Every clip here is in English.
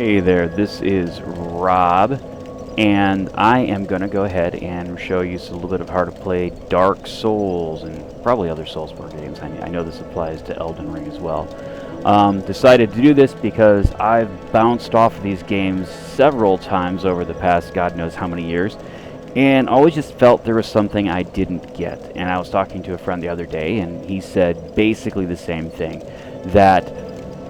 Hey there, this is Rob, and I am going to go ahead and show you a little bit of how to play Dark Souls and probably other Soulsborne games. I know this applies to Elden Ring as well. Decided to do this because I've bounced off of these games several times over the past God knows how many years, and always just felt there was something I didn't get. And I was talking to a friend the other day, and he said basically the same thing, that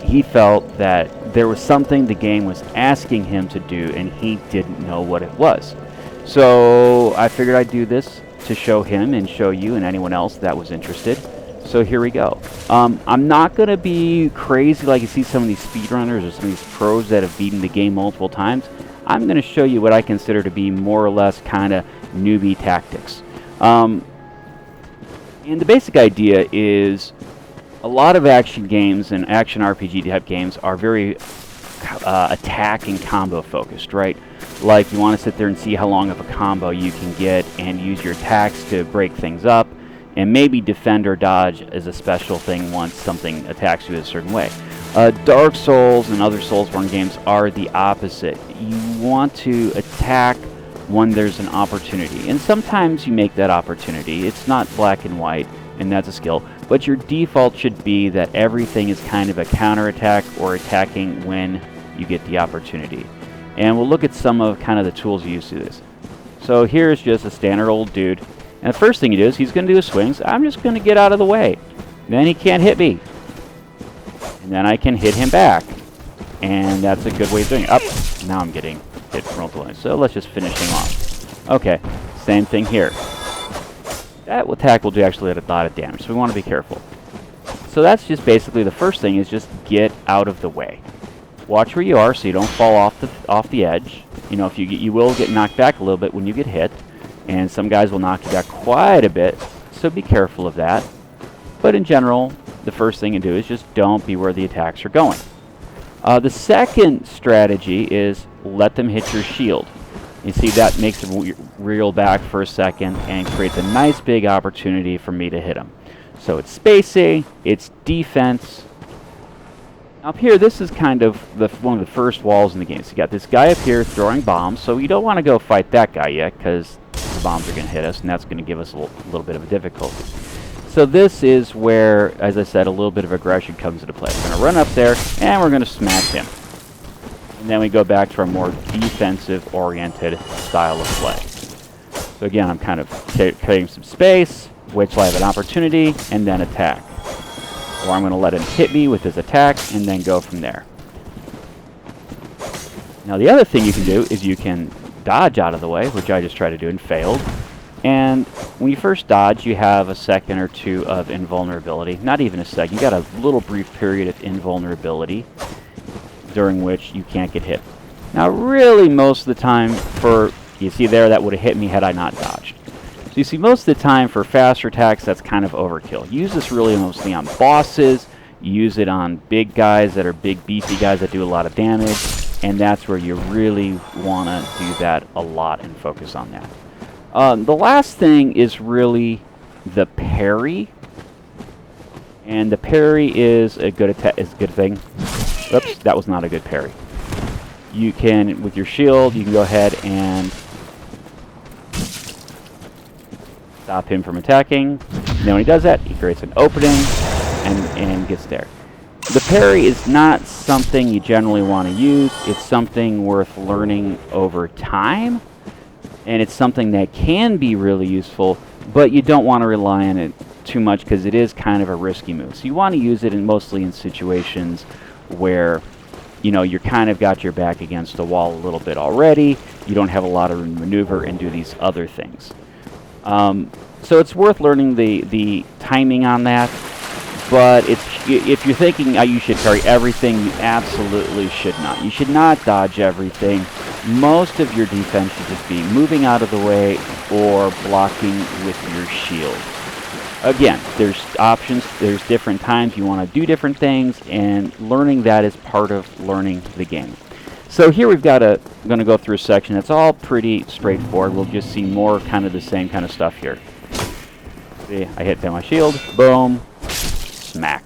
he felt that there was something the game was asking him to do and he didn't know what it was. So I figured I'd do this to show him and show you and anyone else that was interested. So here we go. I'm not going to be crazy like you see some of these speedrunners or some of these pros that have beaten the game multiple times. I'm going to show you what I consider to be more or less kind of newbie tactics. And the basic idea is a lot of action games and action RPG type games are very attack and combo focused, right? Like you want to sit there and see how long of a combo you can get and use your attacks to break things up, and maybe defend or dodge as a special thing once something attacks you a certain way. Dark Souls and other Soulsborne games are the opposite. You want to attack when there's an opportunity, and sometimes you make that opportunity. It's not black and white, and that's a skill, but your default should be that everything is kind of a counterattack or attacking when you get the opportunity. And we'll look at some of kind of the tools you use to do this. So here's just a standard old dude, and the first thing he does, he's going to do his swings. I'm just going to get out of the way. Then he can't hit me. And then I can hit him back. And that's a good way of doing it. Up. Now I'm getting hit from multiple ways. So let's just finish him off. Okay, same thing here. That attack will do actually a lot of damage, so we want to be careful. So that's just basically the first thing, is just get out of the way. Watch where you are so you don't fall off the edge. You know, if you will get knocked back a little bit when you get hit, and some guys will knock you back quite a bit, so be careful of that. But in general, the first thing to do is just don't be where the attacks are going. The second strategy is let them hit your shield. You see, that makes it reel back for a second and creates a nice big opportunity for me to hit him. So it's spacing, it's defense. Up here, this is kind of one of the first walls in the game. So you got this guy up here throwing bombs, so you don't want to go fight that guy yet, because the bombs are going to hit us, and that's going to give us a little bit of a difficulty. So this is where, as I said, a little bit of aggression comes into play. We're going to run up there, and we're going to smack him. And then we go back to our more defensive-oriented style of play. So again, I'm kind of creating some space, wait till I have an opportunity, and then attack. Or I'm going to let him hit me with his attack, and then go from there. Now the other thing you can do is you can dodge out of the way, which I just tried to do and failed. And when you first dodge, you have a second or two of invulnerability. Not even a second. You got a little brief period of invulnerability during which you can't get hit. Now really most of the time you see there, that would have hit me had I not dodged. So you see, most of the time for faster attacks, that's kind of overkill. Use this really mostly on bosses, use it on big guys that are big beefy guys that do a lot of damage, and that's where you really want to do that a lot and focus on that. The last thing is really the parry, and the parry is a good thing. Oops, that was not a good parry. You can, with your shield, you can go ahead and stop him from attacking. And then when he does that, he creates an opening and gets there. The parry is not something you generally want to use. It's something worth learning over time, and it's something that can be really useful, but you don't want to rely on it too much because it is kind of a risky move. So you want to use it mostly in situations where, you know, you're kind of got your back against the wall a little bit already. You don't have a lot of room to maneuver and do these other things. So it's worth learning the timing on that. But if you're thinking you should parry everything, you absolutely should not. You should not dodge everything. Most of your defense should just be moving out of the way or blocking with your shield. Again, there's options, there's different times you want to do different things, and learning that is part of learning the game. So here we've got going to go through a section that's all pretty straightforward. We'll just see more kind of the same kind of stuff here. See, I hit down my shield, boom, smack.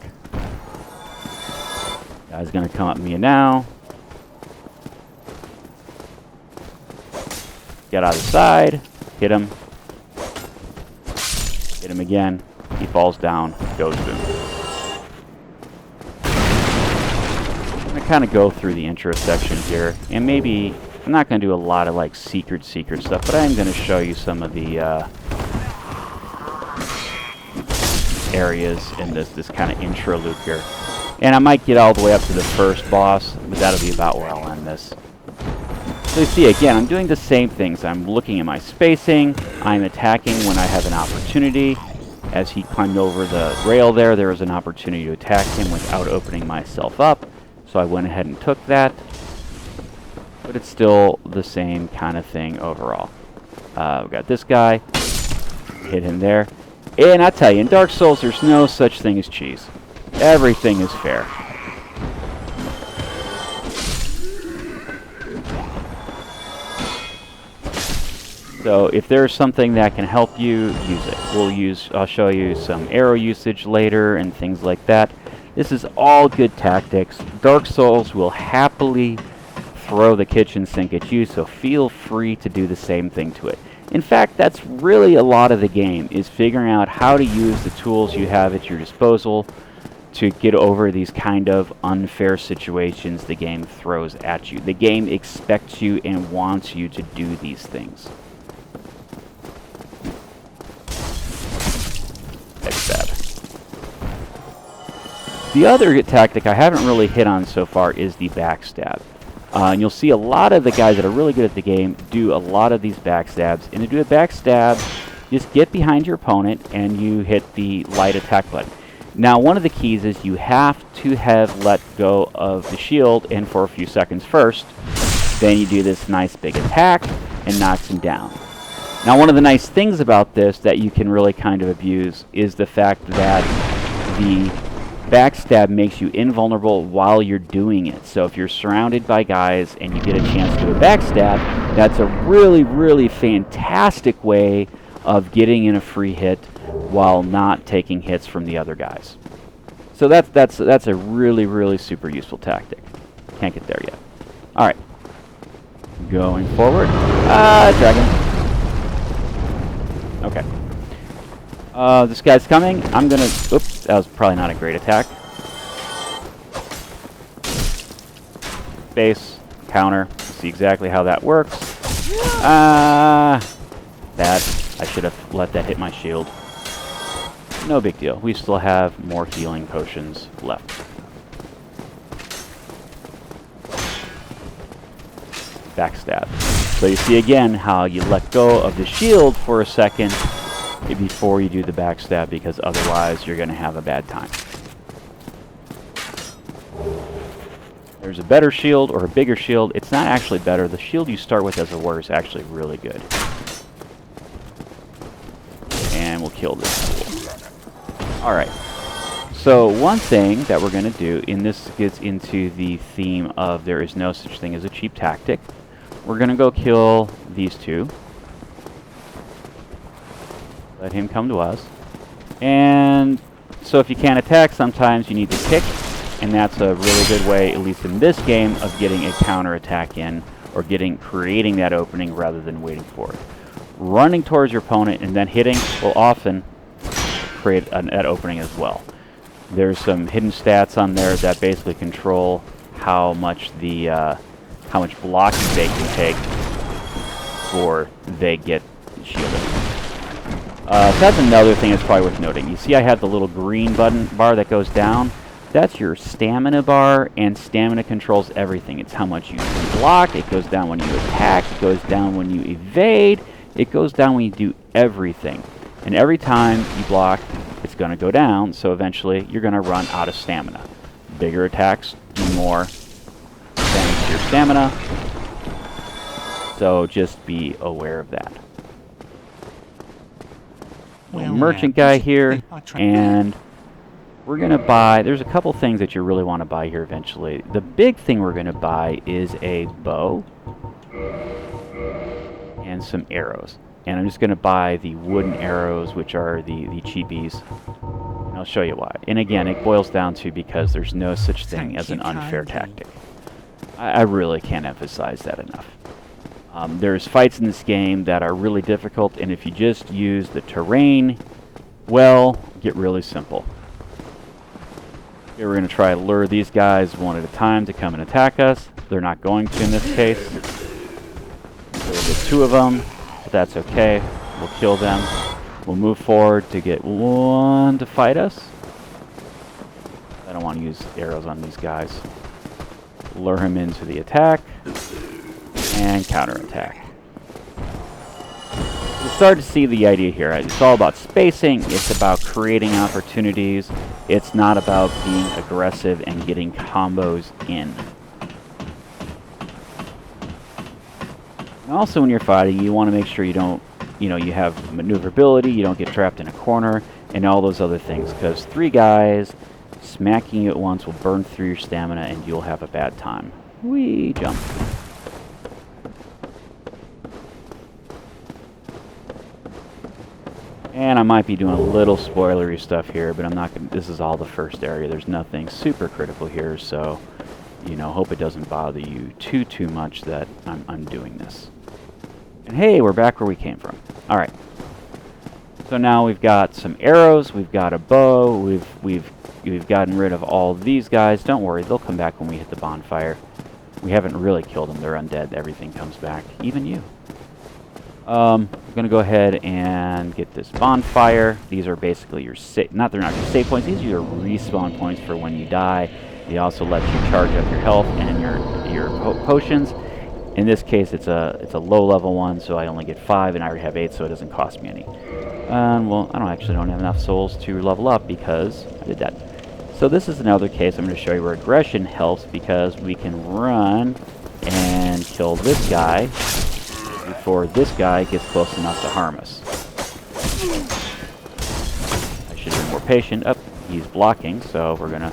Guy's going to come at me now. Get out of the side. Hit him. Hit him again. He falls down. Goes boom. I'm going to kind of go through the intro section here. And maybe, I'm not going to do a lot of like secret stuff, but I am going to show you some of the areas in this kind of intro loop here. And I might get all the way up to the first boss, but that'll be about where I'll end this. So you see, again, I'm doing the same things. I'm looking at my spacing. I'm attacking when I have an opportunity. As he climbed over the rail there was an opportunity to attack him without opening myself up. So I went ahead and took that. But it's still the same kind of thing overall. We've got this guy. Hit him there. And I tell you, in Dark Souls, there's no such thing as cheese. Everything is fair. So if there's something that can help you, use it. I'll show you some arrow usage later and things like that. This is all good tactics. Dark Souls will happily throw the kitchen sink at you, so feel free to do the same thing to it. In fact, that's really a lot of the game, is figuring out how to use the tools you have at your disposal to get over these kind of unfair situations the game throws at you. The game expects you and wants you to do these things. Backstab. The other tactic I haven't really hit on so far is the backstab. And you'll see a lot of the guys that are really good at the game do a lot of these backstabs. And to do a backstab, just get behind your opponent and you hit the light attack button. Now, one of the keys is you have to have let go of the shield and for a few seconds first. Then you do this nice big attack and knocks him down. Now, one of the nice things about this that you can really kind of abuse is the fact that the backstab makes you invulnerable while you're doing it. So if you're surrounded by guys and you get a chance to do a backstab, that's a really, really fantastic way of getting in a free hit while not taking hits from the other guys. So that's a really, really super useful tactic. Can't get there yet. All right. Going forward. Dragon. Okay. This guy's coming. I'm gonna... Oops, that was probably not a great attack. Base, counter. See exactly how that works. That. I should have let that hit my shield. No big deal. We still have more healing potions left. Backstab. So you see again how you let go of the shield for a second before you do the backstab, because otherwise you're going to have a bad time. There's a better shield or a bigger shield. It's not actually better. The shield you start with as a warrior is actually really good. And we'll kill this fool. Alright. So one thing that we're going to do, and this gets into the theme of there is no such thing as a cheap tactic. We're going to go kill these two. Let him come to us. And so if you can't attack, sometimes you need to kick. And that's a really good way, at least in this game, of getting a counter attack in, or creating that opening rather than waiting for it. Running towards your opponent and then hitting will often create that opening as well. There's some hidden stats on there that basically control how much blocking they can take before they get shielded. So that's another thing that's probably worth noting. You see I have the little green bar that goes down. That's your stamina bar, and stamina controls everything. It's how much you block. It goes down when you attack. It goes down when you evade. It goes down when you do everything. And every time you block, it's going to go down, so eventually you're going to run out of stamina. Bigger attacks do more damage to your stamina. So just be aware of that. Merchant guy here, and we're going to buy, there's a couple things that you really want to buy here eventually. The big thing we're going to buy is a bow and some arrows. And I'm just going to buy the wooden arrows, which are the cheapies. And I'll show you why. And again, it boils down to because there's no such thing as an unfair tactic. I really can't emphasize that enough. There's fights in this game that are really difficult, and if you just use the terrain, well, get really simple. Here we're going to try to lure these guys one at a time to come and attack us. They're not going to in this case. So we'll get 2 of them, but that's okay. We'll kill them. We'll move forward to get 1 to fight us. I don't want to use arrows on these guys. Lure him into the attack. And counterattack. You start to see the idea here. It's all about spacing. It's about creating opportunities. It's not about being aggressive and getting combos in. And also when you're fighting, you want to make sure you don't, you have maneuverability, you don't get trapped in a corner, and all those other things. Because 3 guys smacking you at once will burn through your stamina and you'll have a bad time. Whee! Jump. And I might be doing a little spoilery stuff here, but I'm not going to, this is all the first area. There's nothing super critical here, so, hope it doesn't bother you too much that I'm doing this. And hey, we're back where we came from. Alright. So now we've got some arrows, we've got a bow, we've gotten rid of all these guys. Don't worry, they'll come back when we hit the bonfire. We haven't really killed them, they're undead, everything comes back, even you. I'm going to go ahead and get this bonfire. These are basically your they're not your save points, these are your respawn points for when you die. They also let you charge up your health and your potions. In this case, it's a low level one, so I only get 5, and I already have 8, so it doesn't cost me any. Well, I actually don't have enough souls to level up because I did that. So this is another case. I'm going to show you where aggression helps, because we can run and kill this guy before this guy gets close enough to harm us. I should have been more patient. Oh, he's blocking, so we're going to...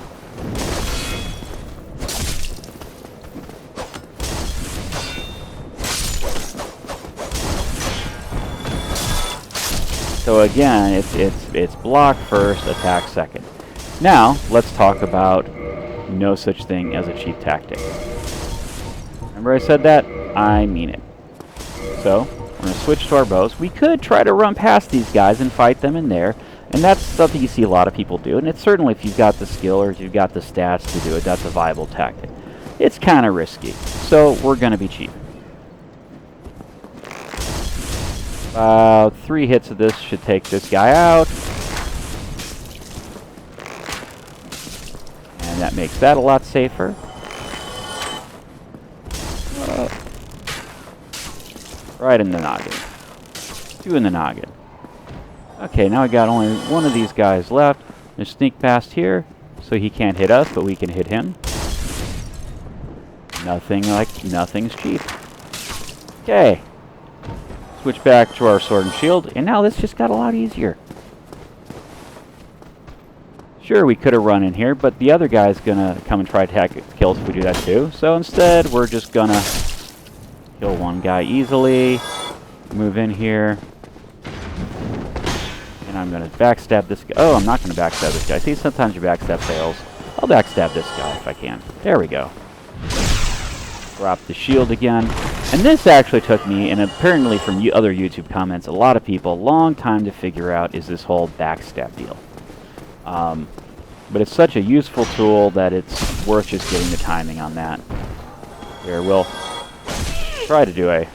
So again, it's block first, attack second. Now, let's talk about no such thing as a cheap tactic. Remember I said that? I mean it. So, we're going to switch to our bows. We could try to run past these guys and fight them in there, and that's something you see a lot of people do, and it's certainly, if you've got the skill or if you've got the stats to do it, that's a viable tactic. It's kind of risky, so we're going to be cheap. About 3 hits of this should take this guy out. And that makes that a lot safer. Right in the noggin. 2 in the noggin. Okay, now I got only 1 of these guys left. Just sneak past here, so he can't hit us, but we can hit him. Nothing's cheap. Okay. Switch back to our sword and shield, and now this just got a lot easier. Sure, we could have run in here, but the other guy's gonna come and try to kill us if we do that too. So instead, we're just gonna kill 1 guy easily, move in here, and I'm gonna backstab this guy. Oh, I'm not gonna backstab this guy. See, sometimes your backstab fails. I'll backstab this guy if I can. There we go. Drop the shield again. And this actually took me, and apparently from other YouTube comments, a lot of people, a long time to figure out is this whole backstab deal. But it's such a useful tool that it's worth just getting the timing on that. Here, we'll try to do a...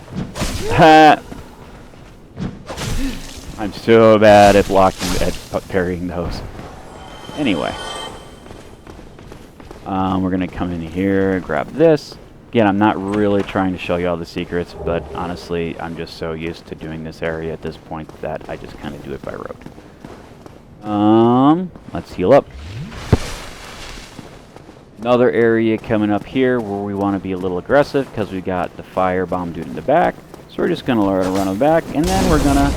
I'm so bad at blocking, at parrying those. Anyway. We're going to come in here, grab this. Again, I'm not really trying to show you all the secrets, but honestly, I'm just so used to doing this area at this point that I just kind of do it by rote. Let's heal up. Another area coming up here where we want to be a little aggressive because we got the firebomb dude in the back. So we're just going to learn to run him back, and then we're going to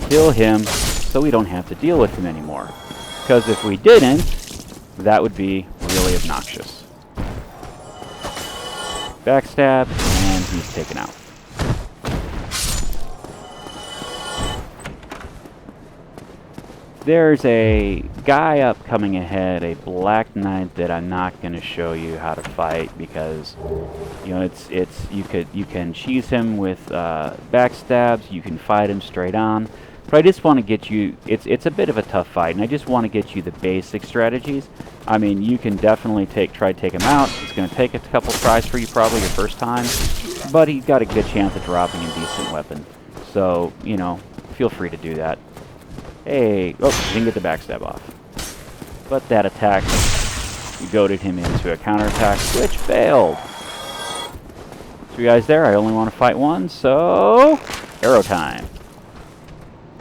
kill him so we don't have to deal with him anymore. Because if we didn't, that would be really obnoxious. Backstab, and he's taken out. There's a guy up coming ahead, a Black Knight that I'm not going to show you how to fight because, you know, you can cheese him with backstabs, you can fight him straight on, but I just want to get you. It's a bit of a tough fight, and I just want to get you the basic strategies. I mean, you can definitely try to take him out. It's going to take a couple tries for you, probably your first time, but he's got a good chance of dropping a decent weapon. So, you know, feel free to do that. Hey, oh, didn't get the backstab off. But that attack goaded him into a counterattack, which failed. 3 guys there, I only want to fight one, so arrow time.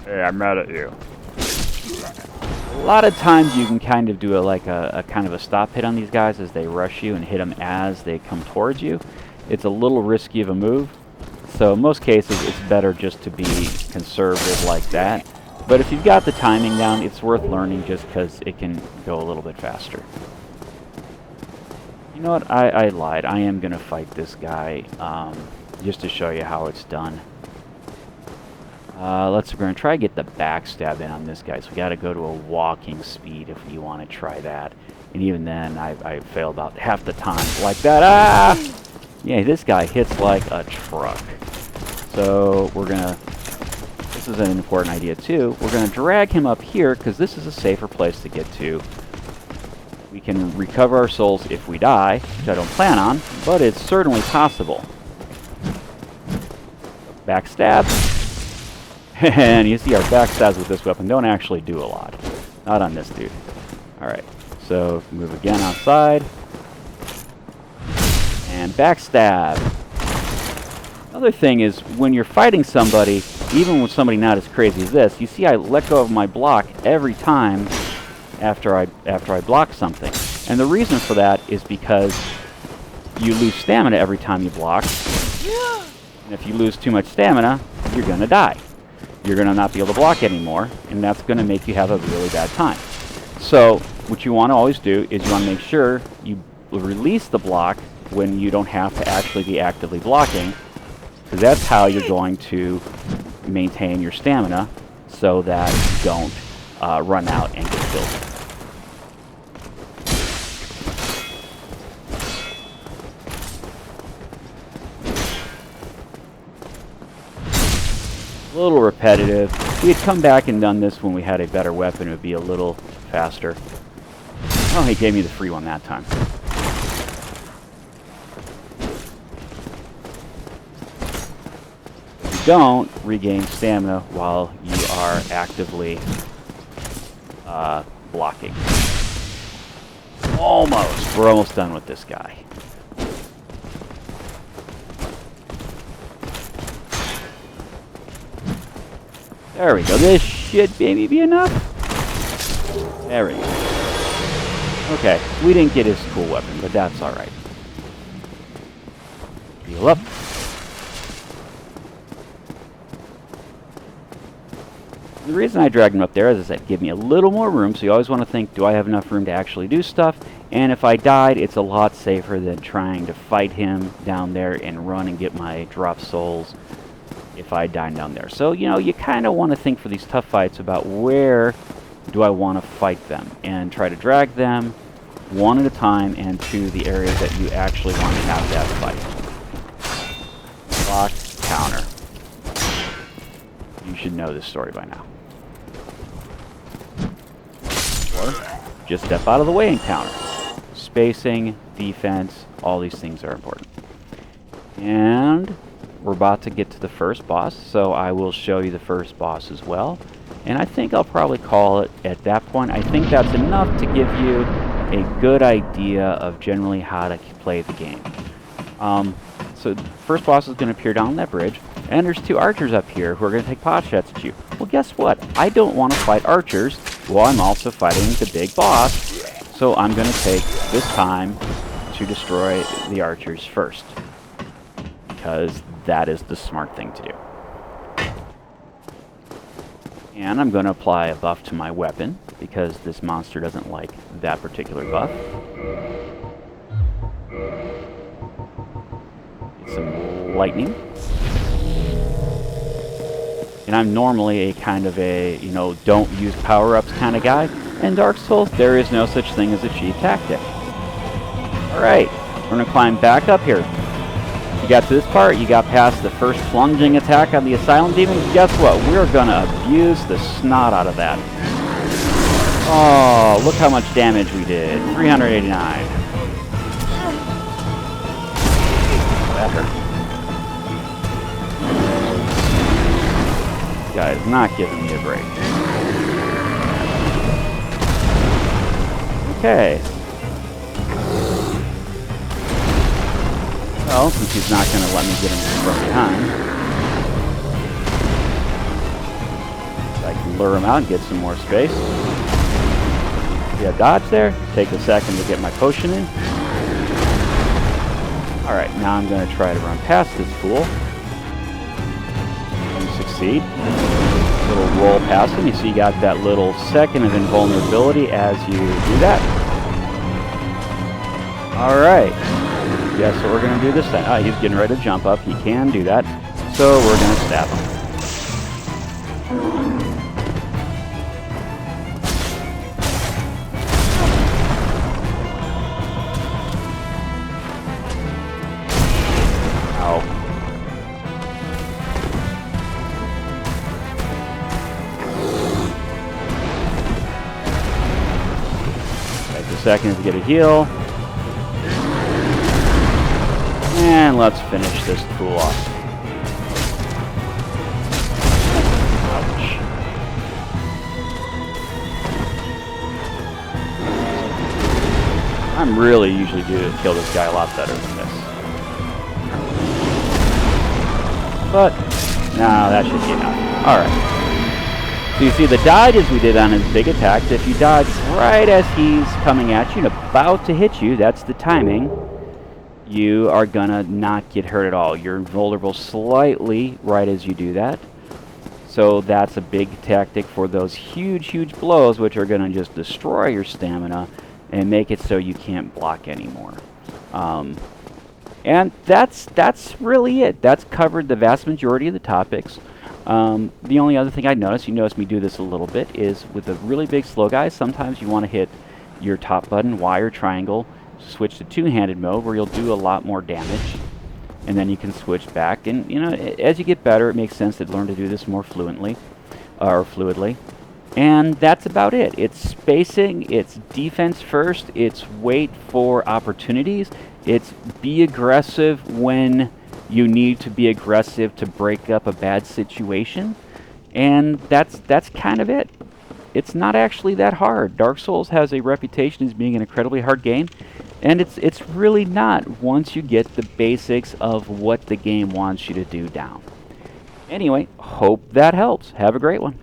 Hey, I'm mad at you. A lot of times you can kind of do a kind of a stop hit on these guys as they rush you and hit them as they come towards you. It's a little risky of a move, so in most cases it's better just to be conservative like that. But if you've got the timing down, it's worth learning just because it can go a little bit faster. You know what? I lied. I am going to fight this guy just to show you how it's done. We're going to try to get the backstab in on this guy. So we got to go to a walking speed if you want to try that. And even then, I fail about half the time. Like that. Ah! Yeah, this guy hits like a truck. So we're going to... This is an important idea too. We're going to drag him up here because this is a safer place to get to. We can recover our souls if we die, which I don't plan on, but it's certainly possible. Backstab. And you see our backstabs with this weapon don't actually do a lot. Not on this dude. Alright, so move again outside. And backstab. Another thing is, when you're fighting somebody, even with somebody not as crazy as this, you see I let go of my block every time after I block something. And the reason for that is because you lose stamina every time you block. And if you lose too much stamina, you're going to die. You're going to not be able to block anymore, and that's going to make you have a really bad time. So what you want to always do is you want to make sure you release the block when you don't have to actually be actively blocking, because that's how you're going to maintain your stamina so that you don't run out and get killed. A little repetitive. If we had come back and done this when we had a better weapon, it would be a little faster. Oh, he gave me the free one that time. You don't regain stamina while you are actively blocking. Almost. We're almost done with this guy. There we go. This should maybe be enough. There we go. Okay, we didn't get his cool weapon, but that's alright. Heal up. The reason I dragged him up there is, as I said, give me a little more room, so you always want to think, do I have enough room to actually do stuff? And if I died, it's a lot safer than trying to fight him down there and run and get my drop souls if I die down there. So, you know, you kind of want to think for these tough fights about where do I want to fight them, and try to drag them one at a time and to the areas that you actually want to have that fight. Block, counter. You should know this story by now. Or just step out of the way and counter. Spacing, defense, all these things are important. And we're about to get to the first boss, so I will show you the first boss as well. And I think I'll probably call it at that point. I think that's enough to give you a good idea of generally how to play the game. So the first boss is going to appear down that bridge, and there's 2 archers up here who are going to take pot shots at you. Well, guess what? I don't want to fight archers while I'm also fighting the big boss, so I'm going to take this time to destroy the archers first, because that is the smart thing to do. And I'm going to apply a buff to my weapon, because this monster doesn't like that particular buff. Get some lightning. And I'm normally a kind of a, you know, don't use power-ups kind of guy. In Dark Souls, there is no such thing as a cheat tactic. Alright, we're going to climb back up here. You got to this part, you got past the first plunging attack on the Asylum Demon. Guess what? We're going to abuse the snot out of that. Oh, look how much damage we did. 389. That hurt. This guy is not giving me a break. Okay. Well, since he's not going to let me get him from behind, I can lure him out and get some more space. Yeah, dodge there. Take a second to get my potion in. Alright, now I'm going to try to run past this fool. And succeed. Little roll past him. You see you got that little second of invulnerability as you do that. Alright. Guess what we're going to do this time. Ah, he's getting ready to jump up. He can do that. So we're going to stab him. Ow. Take a second to get a heal. And let's finish this fool off. Ouch. I'm really usually do kill this guy a lot better than this. But, no, that should be enough. Alright. So you see the dodge as we did on his big attacks. If you dodge right as he's coming at you and about to hit you, that's the timing. You are gonna not get hurt at all. You're vulnerable slightly right as you do that. So that's a big tactic for those huge, huge blows, which are gonna just destroy your stamina and make it so you can't block anymore. And that's really it. That's covered the vast majority of the topics. The only other thing I noticed, you notice me do this a little bit, is with the really big slow guys, sometimes you want to hit your top button, Y or triangle, switch to two-handed mode where you'll do a lot more damage, and then you can switch back. And you know, as you get better, it makes sense to learn to do this more fluidly. And that's about it. It's spacing, it's defense first, it's wait for opportunities, it's be aggressive when you need to be aggressive to break up a bad situation, and that's kind of it. It's not actually that hard. Dark Souls has a reputation as being an incredibly hard game, and it's really not once you get the basics of what the game wants you to do down. Anyway, hope that helps. Have a great one.